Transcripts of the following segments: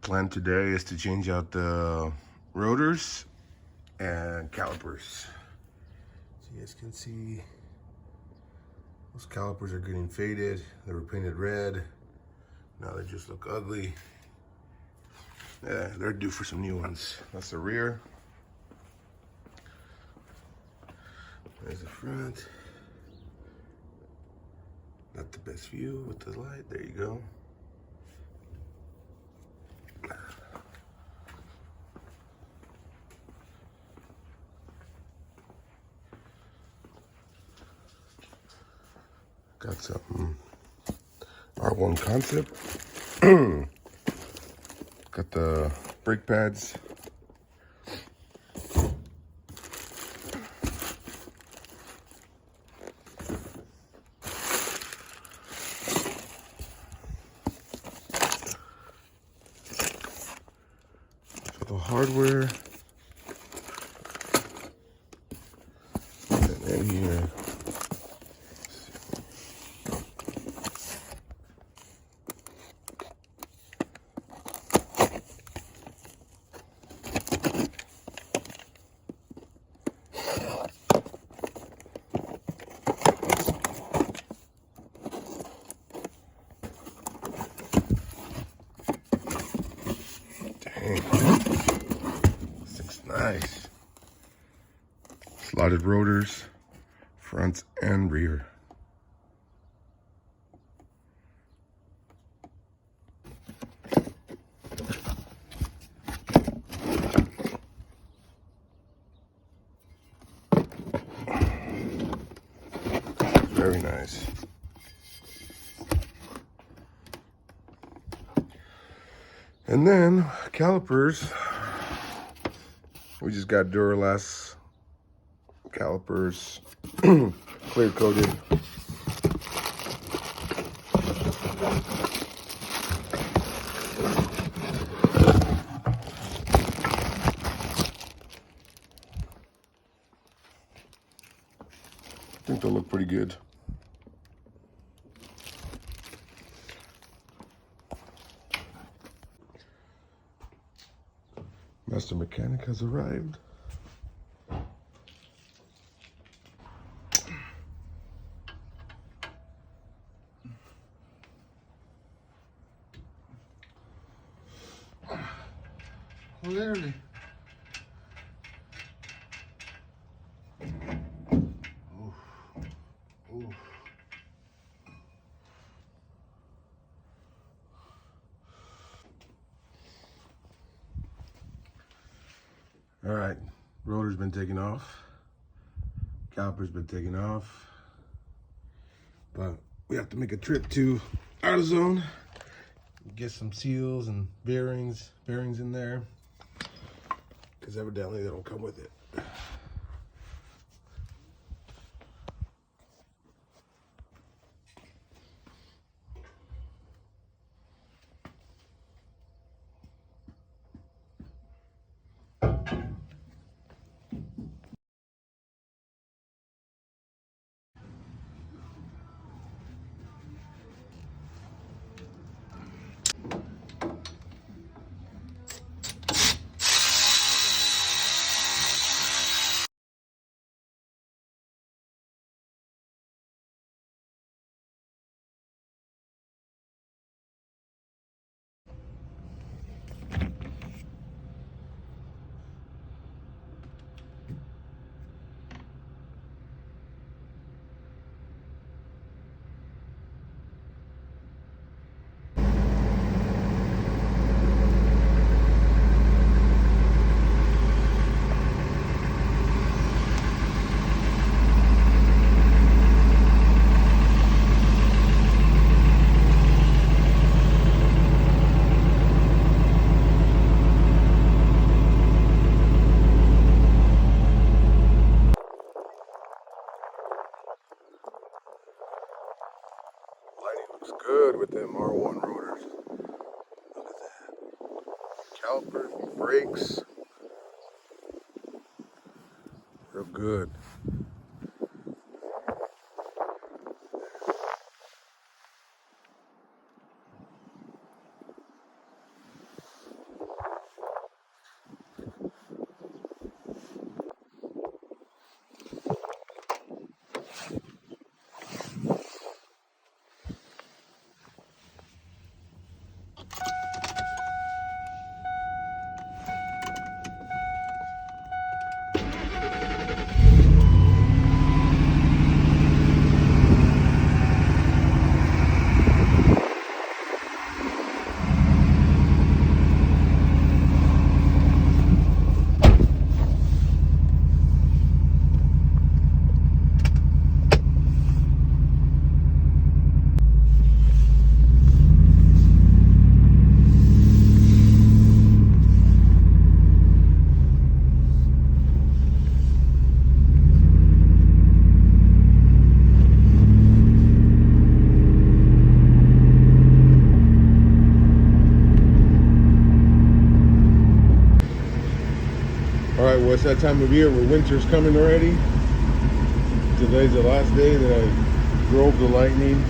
Plan today is to change out the rotors and calipers. So you guys can see those calipers are getting faded. They were painted red. Now they just look ugly. Yeah, they're due for some new ones. That's the rear. There's the front. Not the best view with the light. There you go. Got some R1 Concept. Got the brake pads. So the hardware. And then here. This looks nice. Slotted rotors, front and rear. Very nice. And then calipers. We just got Duralast Calipers, clear coated. I think they'll look pretty good. Master mechanic has arrived. Literally. Oof. Oof. All right, rotor's been taken off. Caliper's been taken off. But we have to make a trip to AutoZone, get some seals and bearings in there, because evidently they don't come with it. Looks good with them R1 rotors. Look at that. Calipers, brakes. Real good. well, it's that time of year where winter's coming already. Today's the last day that I drove the Lightning.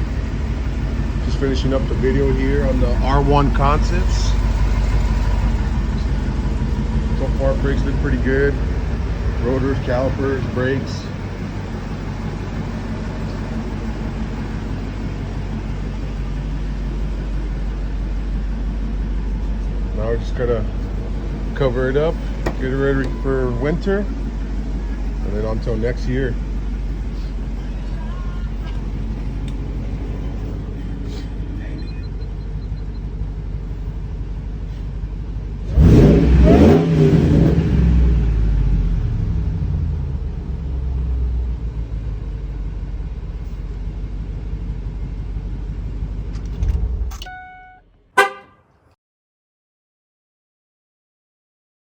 Just finishing up the video here on the R1 Concepts. So far, brakes look pretty good. Rotors, calipers, brakes. Now we're just gonna cover it up, get it ready for winter, and then until next year.